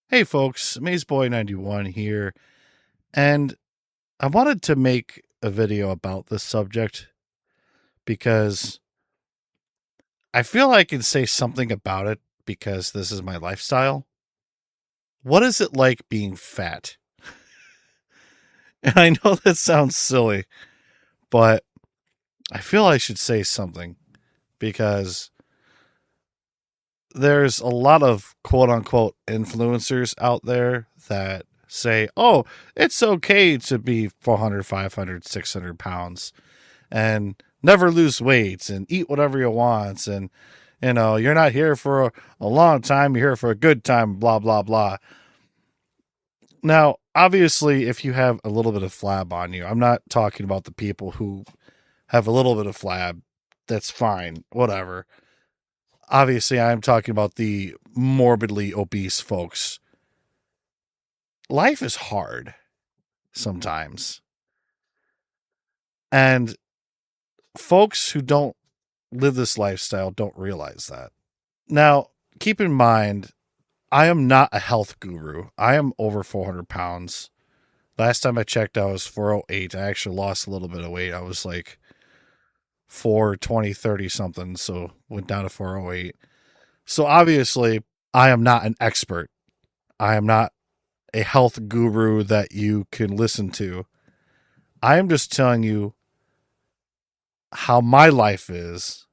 Hey folks, MayesBoy 91 here, and I wanted to make a video about this subject because I feel I can say something about it because this is my lifestyle. What is it like being fat? And I know that sounds silly, but I feel I should say something because there's a lot of quote unquote influencers out there that say, oh, it's okay to be 400, 500, 600 pounds and never lose weight and eat whatever you want. And, you're not here for a long time. You're here for a good time, blah, blah, blah. Now, obviously, if you have a little bit of flab on you, I'm not talking about the people who have a little bit of flab. That's fine, whatever. Obviously, I'm talking about the morbidly obese folks. Life is hard sometimes. And folks who don't live this lifestyle don't realize that. Now, keep in mind, I am not a health guru. I am over 400 pounds. Last time I checked, I was 408. I actually lost a little bit of weight. I was like 420, 30 something. So went down to 408. So obviously, I am not an expert. I am not a health guru that you can listen to. I am just telling you how my life is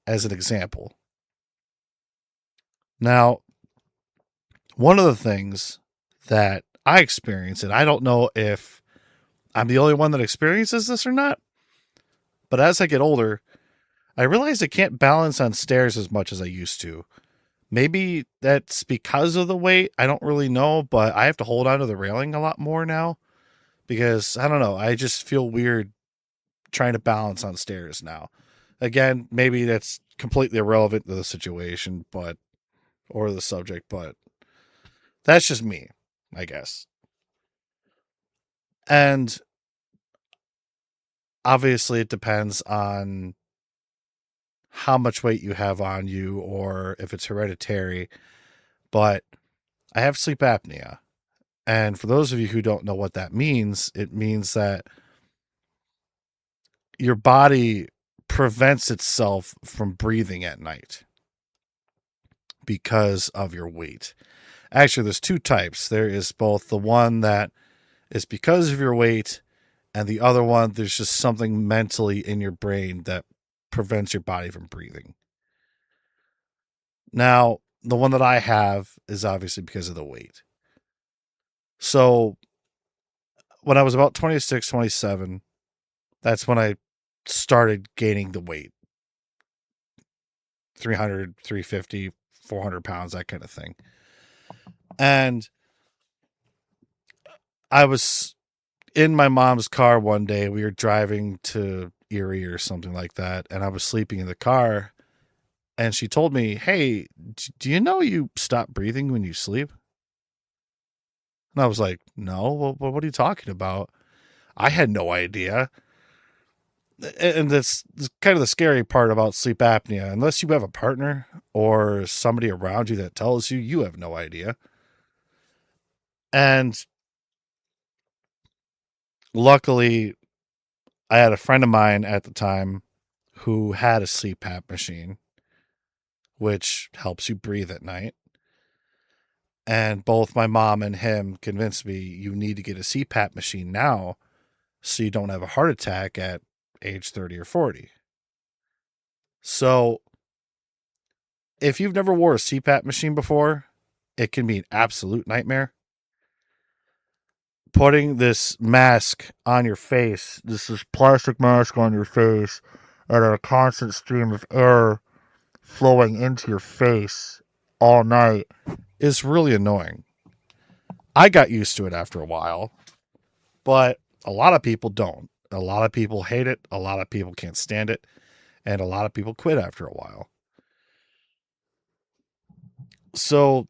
as an example. Now, one of the things that I experience, and I don't know if I'm the only one that experiences this or not, but as I get older, I realize I can't balance on stairs as much as I used to. Maybe that's because of the weight. I don't really know, but I have to hold on to the railing a lot more now because I don't know. I just feel weird trying to balance on stairs now. Again, maybe that's completely irrelevant to the situation, or the subject, but that's just me, I guess. And obviously, it depends on how much weight you have on you or if it's hereditary. But I have sleep apnea. And for those of you who don't know what that means, it means that your body prevents itself from breathing at night because of your weight. Actually, there's two types. There is both the one that is because of your weight, and the other one, there's just something mentally in your brain that prevents your body from breathing. Now, the one that I have is obviously because of the weight. So when I was about 26, 27, that's when I started gaining the weight 300, 350, 400 pounds, that kind of thing. And I was in my mom's car one day. We were driving to Erie or something like that. And I was sleeping in the car. And she told me, hey, do you know you stop breathing when you sleep? And I was like, no, what are you talking about? I had no idea. And that's kind of the scary part about sleep apnea. Unless you have a partner or somebody around you that tells you, you have no idea. And luckily, I had a friend of mine at the time who had a CPAP machine, which helps you breathe at night. And both my mom and him convinced me you need to get a CPAP machine now so you don't have a heart attack at age 30 or 40. So if you've never wore a CPAP machine before, it can be an absolute nightmare. Putting this mask on your face, this plastic mask on your face, and a constant stream of air flowing into your face all night is really annoying. I got used to it after a while, but a lot of people don't. A lot of people hate it. A lot of people can't stand it. And a lot of people quit after a while. So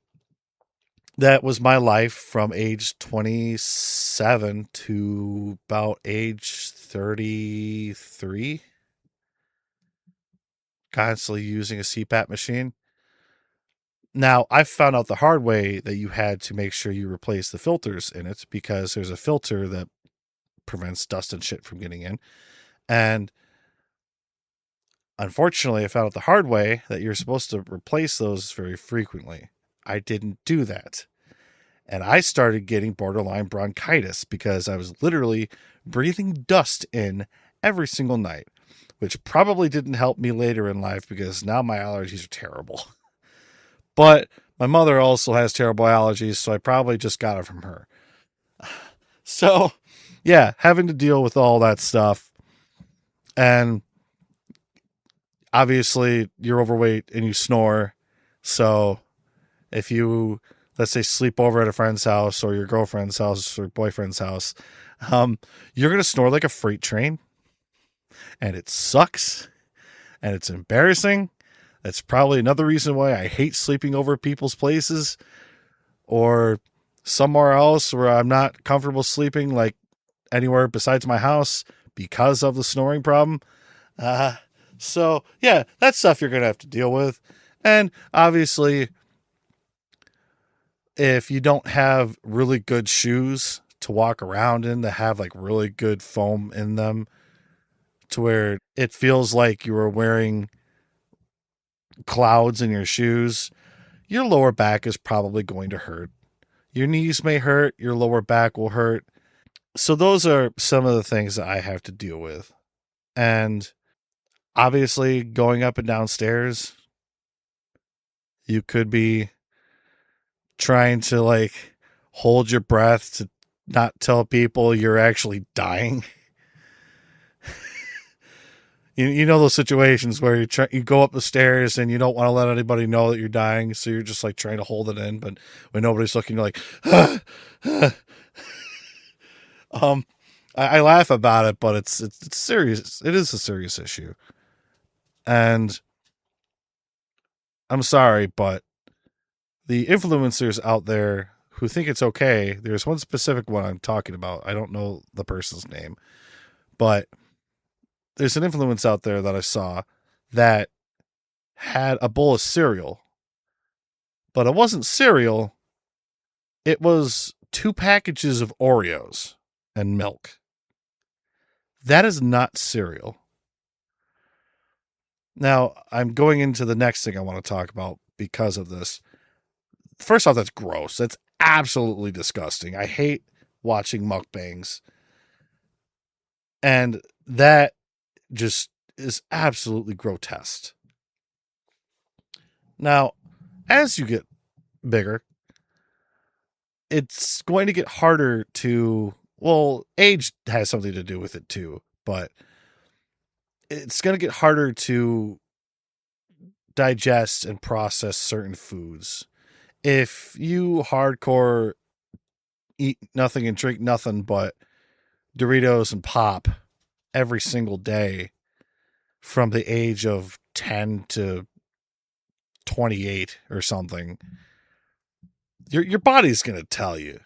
that was my life from age 27 to about age 33, constantly using a CPAP machine. Now, I found out the hard way that you had to make sure you replace the filters in it because there's a filter that prevents dust and shit from getting in. And unfortunately, I found out the hard way that you're supposed to replace those very frequently. I didn't do that. And I started getting borderline bronchitis because I was literally breathing dust in every single night, which probably didn't help me later in life because now my allergies are terrible. But my mother also has terrible allergies, so I probably just got it from her. So, yeah, having to deal with all that stuff. And obviously, you're overweight and you snore. So, if you, let's say, sleep over at a friend's house or your girlfriend's house or boyfriend's house, you're going to snore like a freight train. And it sucks. And it's embarrassing. That's probably another reason why I hate sleeping over people's places or somewhere else where I'm not comfortable sleeping, like anywhere besides my house because of the snoring problem. So, yeah, that's stuff you're going to have to deal with. And obviously, if you don't have really good shoes to walk around in that have like really good foam in them to where it feels like you are wearing clouds in your shoes, your lower back is probably going to hurt. Your knees may hurt, your lower back will hurt. So those are some of the things that I have to deal with. And obviously going up and down stairs, you could be trying to like hold your breath to not tell people you're actually dying. You know those situations where you go up the stairs and you don't want to let anybody know that you're dying, so you're just like trying to hold it in, but when nobody's looking, you're like, um, I laugh about it, but it's serious. It is a serious issue, and I'm sorry, but the influencers out there who think it's okay. There's one specific one I'm talking about. I don't know the person's name, but there's an influence out there that I saw that had a bowl of cereal, but it wasn't cereal. It was 2 packages of Oreos and milk. That is not cereal. Now, I'm going into the next thing I want to talk about because of this. First off, that's gross. That's absolutely disgusting. I hate watching mukbangs. And that just is absolutely grotesque. Now, as you get bigger, it's going to get harder to, well, age has something to do with it too, but it's going to get harder to digest and process certain foods. If you hardcore eat nothing and drink nothing but Doritos and pop every single day from the age of 10 to 28 or something, your body's going to tell you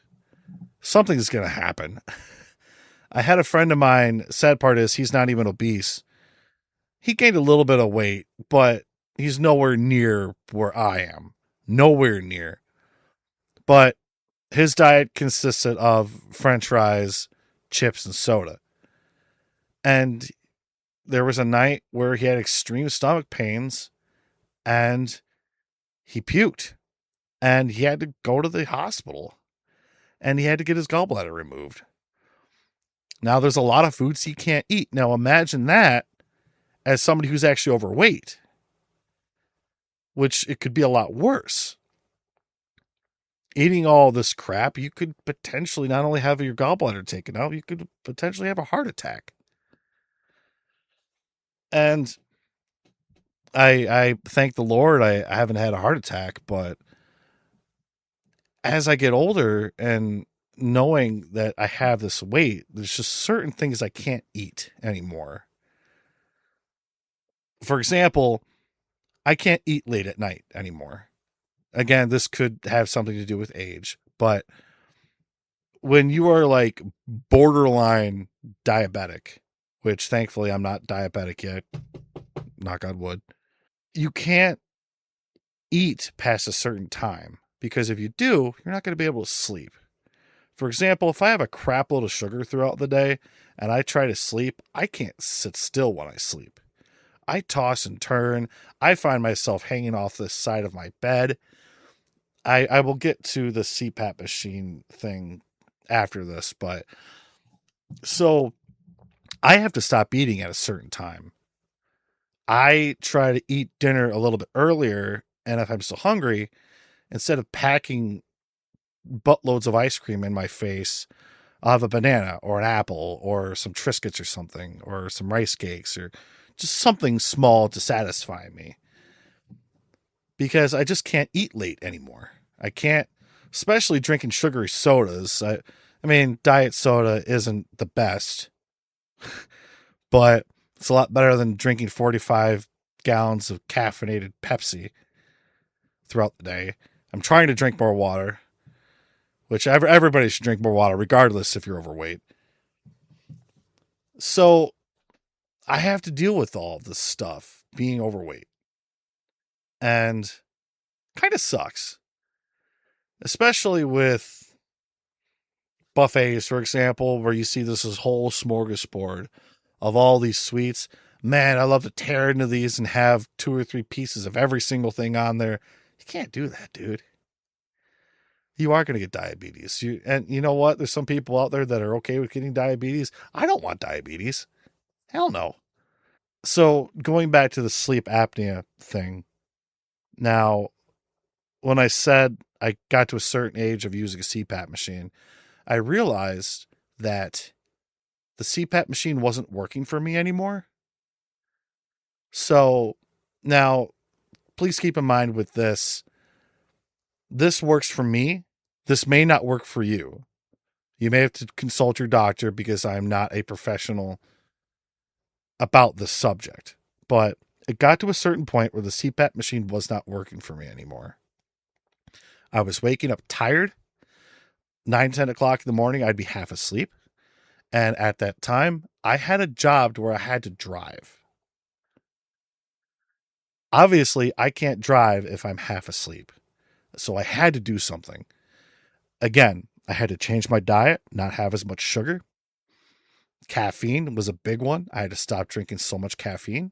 something's going to happen. I had a friend of mine, sad part is he's not even obese. He gained a little bit of weight, but he's nowhere near where I am. Nowhere near. But his diet consisted of French fries, chips, and soda. And there was a night where he had extreme stomach pains and he puked. And he had to go to the hospital. And he had to get his gallbladder removed. Now, there's a lot of foods he can't eat. Now, imagine that as somebody who's actually overweight, which it could be a lot worse. Eating all this crap, you could potentially not only have your gallbladder taken out, you could potentially have a heart attack. And I thank the Lord I haven't had a heart attack, but as I get older and knowing that I have this weight, there's just certain things I can't eat anymore. For example, I can't eat late at night anymore. Again, this could have something to do with age, but when you are like borderline diabetic, which thankfully I'm not diabetic yet, knock on wood, you can't eat past a certain time, because if you do, you're not going to be able to sleep. For example, if I have a crap load of sugar throughout the day and I try to sleep, I can't sit still when I sleep. I toss and turn. I find myself hanging off the side of my bed. I will get to the CPAP machine thing after this, but so I have to stop eating at a certain time. I try to eat dinner a little bit earlier, and if I'm still hungry, instead of packing buttloads of ice cream in my face, I'll have a banana or an apple or some Triscuits or something, or some rice cakes, or just something small to satisfy me, because I just can't eat late anymore. I can't, especially drinking sugary sodas. I mean, diet soda isn't the best, but it's a lot better than drinking 45 gallons of caffeinated Pepsi throughout the day. I'm trying to drink more water, which everybody should drink more water, regardless if you're overweight. So I have to deal with all this stuff, being overweight, and kind of sucks, especially with buffets, for example, where you see this whole smorgasbord of all these sweets. Man, I love to tear into these and have 2 or 3 pieces of every single thing on there. You can't do that, dude. You are going to get diabetes. And you know what? There's some people out there that are okay with getting diabetes. I don't want diabetes. Hell no. So going back to the sleep apnea thing. Now, when I said I got to a certain age of using a CPAP machine, I realized that the CPAP machine wasn't working for me anymore. So now, please keep in mind with this, this works for me. This may not work for you. You may have to consult your doctor, because I'm not a professional about this subject. But it got to a certain point where the CPAP machine was not working for me anymore. I was waking up tired. 9, 10 o'clock in the morning, I'd be half asleep. And at that time, I had a job to where I had to drive. Obviously, I can't drive if I'm half asleep. So I had to do something. Again, I had to change my diet, not have as much sugar. Caffeine was a big one. I had to stop drinking so much caffeine.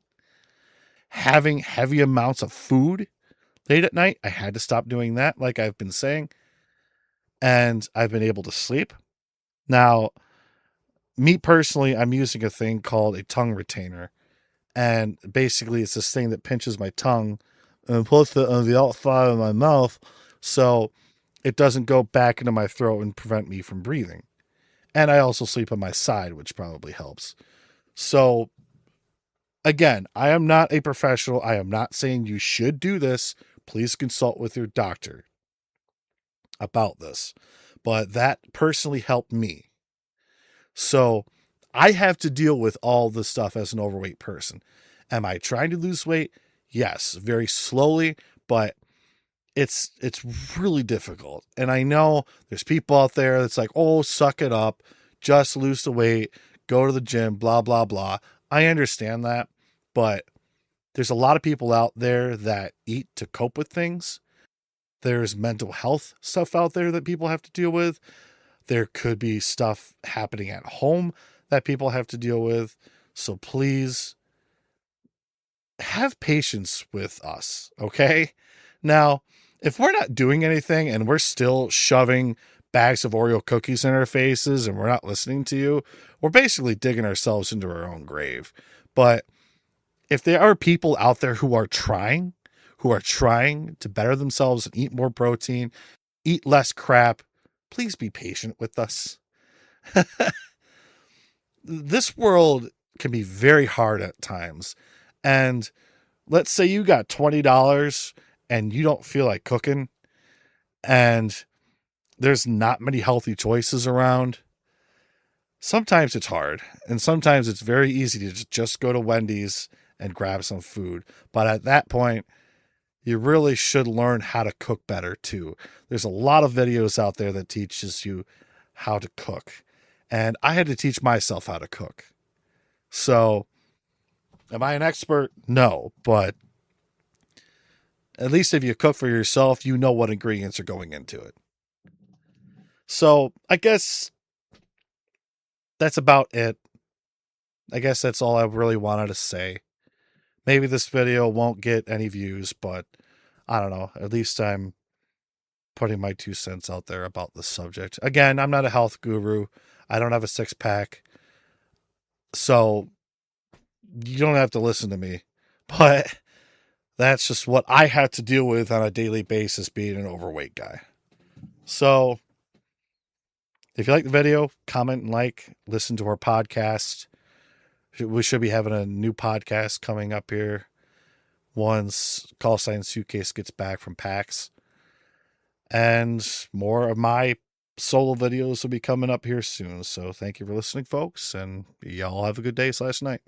Having heavy amounts of food late at night, I had to stop doing that, like I've been saying. And I've been able to sleep. Now, me personally, I'm using a thing called a tongue retainer. And basically, it's this thing that pinches my tongue and puts it on the outside of my mouth so it doesn't go back into my throat and prevent me from breathing. And I also sleep on my side, which probably helps. So, again, I am not a professional. I am not saying you should do this. Please consult with your doctor about this. But that personally helped me. So, I have to deal with all this stuff as an overweight person. Am I trying to lose weight? Yes, very slowly, but it's really difficult. And I know there's people out there that's like, "Oh, suck it up. Just lose the weight, go to the gym, blah blah blah." I understand that, but there's a lot of people out there that eat to cope with things. There's mental health stuff out there that people have to deal with. There could be stuff happening at home that people have to deal with. So please have patience with us, okay? Now, if we're not doing anything and we're still shoving bags of Oreo cookies in our faces and we're not listening to you, we're basically digging ourselves into our own grave. But if there are people out there who are trying to better themselves and eat more protein, eat less crap, please be patient with us. This world can be very hard at times. And let's say you got $20 and you don't feel like cooking and there's not many healthy choices around. Sometimes it's hard, and sometimes it's very easy to just go to Wendy's and grab some food. But at that point, you really should learn how to cook better too. There's a lot of videos out there that teaches you how to cook. And I had to teach myself how to cook. So, am I an expert? No, but At least if you cook for yourself, you know what ingredients are going into it. So I guess that's about it. I guess that's all I really wanted to say. Maybe this video won't get any views, but I don't know. At least I'm putting my 2 cents out there about this subject. Again, I'm not a health guru. I don't have a 6-pack. So you don't have to listen to me. But that's just what I have to deal with on a daily basis being an overweight guy. So if you like the video, comment and like, listen to our podcast. We should be having a new podcast coming up here once Call Sign Suitcase gets back from PAX. And more of my solo videos will be coming up here soon. So thank you for listening, folks, and y'all have a good day /night.